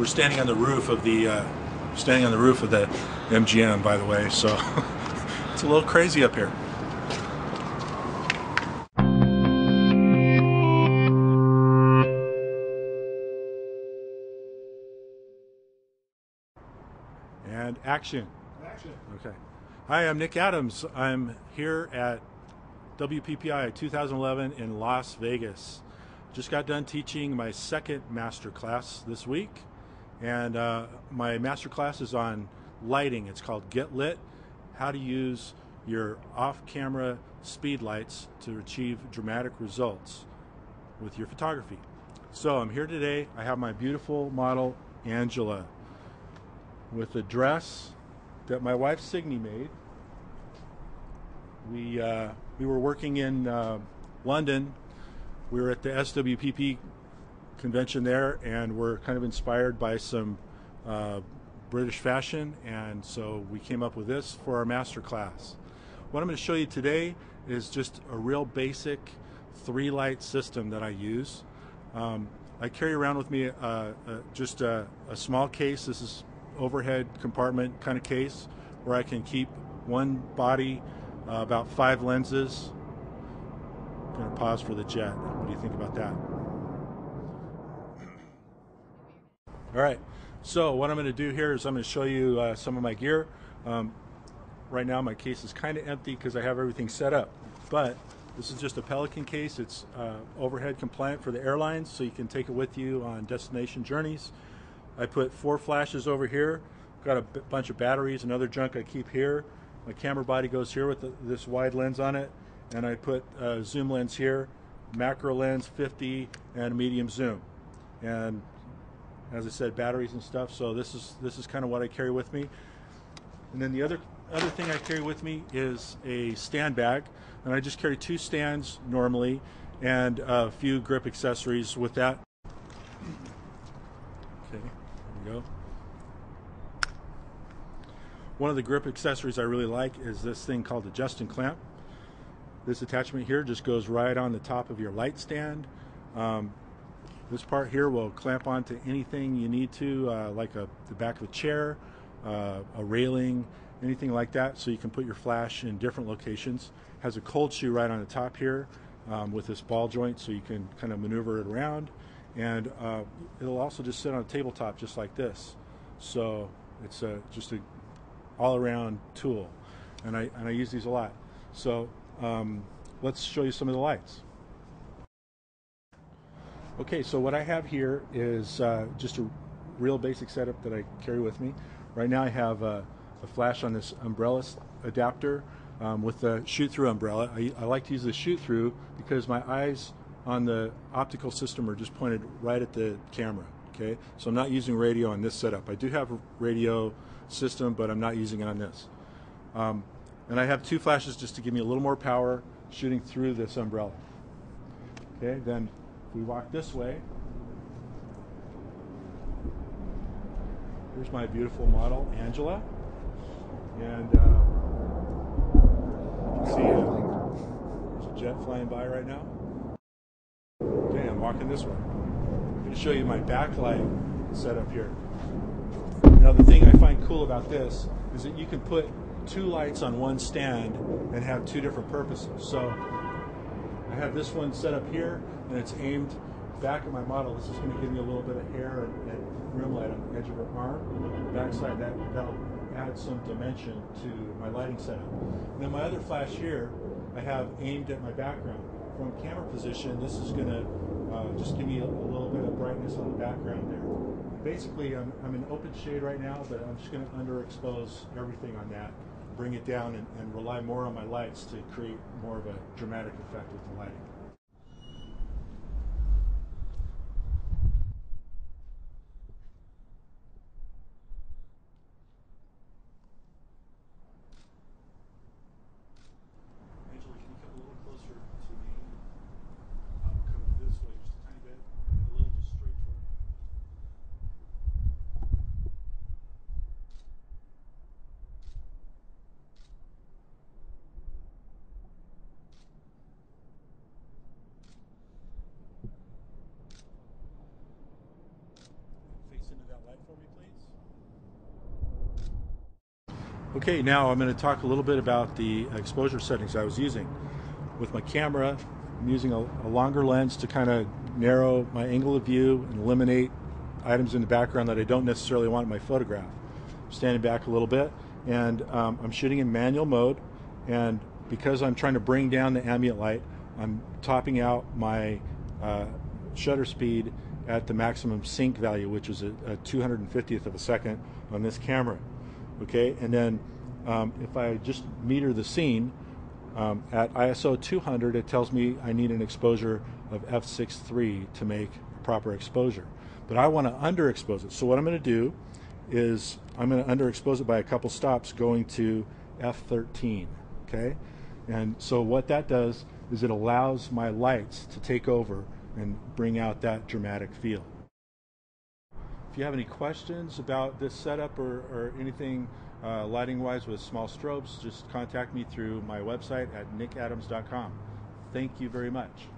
We're standing on the roof of the MGM, by the way, so it's a little crazy up here. And action. Action. Okay. Hi, I'm Nick Adams. I'm here at WPPI 2011 in Las Vegas. Just got done teaching my second master class this week, and my master class is on lighting. It's called Get Lit, how to use your off-camera speed lights to achieve dramatic results with your photography. So I'm here today. I have my beautiful model Angela with a dress that my wife Signe made. We were working in London. We were at the SWPP convention there, and we're kind of inspired by some British fashion, and so we came up with this for our master class. What I'm going to show you today is just a real basic 3-light system that I use. I carry around with me just a small case. This is overhead compartment kind of case where I can keep one body, about 5 lenses. I'm going to pause for the jet. What do you think about that? All right, so what I'm going to do here is I'm going to show you some of my gear. Right now my case is kind of empty because I have everything set up, but this is just a Pelican case. It's overhead compliant for the airlines, so you can take it with you on destination journeys. I put 4 flashes over here, got a bunch of batteries and other junk I keep here. My camera body goes here with this wide lens on it, and I put a zoom lens here, macro lens 50, and a medium zoom. And as I said, batteries and stuff. So this is kind of what I carry with me. And then the other thing I carry with me is a stand bag, and I just carry 2 stands normally and a few grip accessories with that. Okay, there we go. One of the grip accessories I really like is this thing called the Justin clamp. This attachment here just goes right on the top of your light stand. This part here will clamp onto anything you need to, like the back of a chair, a railing, anything like that, so you can put your flash in different locations. Has a cold shoe right on the top here with this ball joint, so you can kind of maneuver it around. And it'll also just sit on a tabletop just like this. So it's just a all-around tool, and I use these a lot. So let's show you some of the lights. Okay, so what I have here is just a real basic setup that I carry with me. Right now I have a flash on this umbrella adapter with the shoot-through umbrella. I like to use the shoot-through because my eyes on the optical system are just pointed right at the camera. Okay, so I'm not using radio on this setup. I do have a radio system, but I'm not using it on this. And I have 2 flashes just to give me a little more power shooting through this umbrella. Okay, then if we walk this way, here's my beautiful model, Angela. And you can see there's a jet flying by right now. Okay, I'm walking this way. I'm going to show you my backlight setup here. Now the thing I find cool about this is that you can put 2 lights on one stand and have 2 different purposes. So I have this one set up here, and it's aimed back at my model. This is going to give me a little bit of hair and room light on the edge of her arm. Backside, that'll add some dimension to my lighting setup. And then my other flash here, I have aimed at my background. From camera position, this is going to just give me a little bit of brightness on the background there. Basically, I'm in open shade right now, but I'm just going to underexpose everything on that, bring it down, and rely more on my lights to create more of a dramatic effect with the lighting. Angela, can you come a little closer to me? Come this way just a tiny bit, a little just straight toward me. Okay, now I'm going to talk a little bit about the exposure settings I was using. With my camera, I'm using a longer lens to kind of narrow my angle of view and eliminate items in the background that I don't necessarily want in my photograph. I'm standing back a little bit, and I'm shooting in manual mode, and because I'm trying to bring down the ambient light, I'm topping out my shutter speed at the maximum sync value, which is a 250th of a second on this camera. Okay, and then if I just meter the scene at ISO 200, it tells me I need an exposure of f6.3 to make proper exposure. But I want to underexpose it. So what I'm going to do is I'm going to underexpose it by a couple stops, going to f13. Okay, and so what that does is it allows my lights to take over and bring out that dramatic feel. If you have any questions about this setup or anything lighting wise with small strobes, just contact me through my website at nickadams.com. Thank you very much.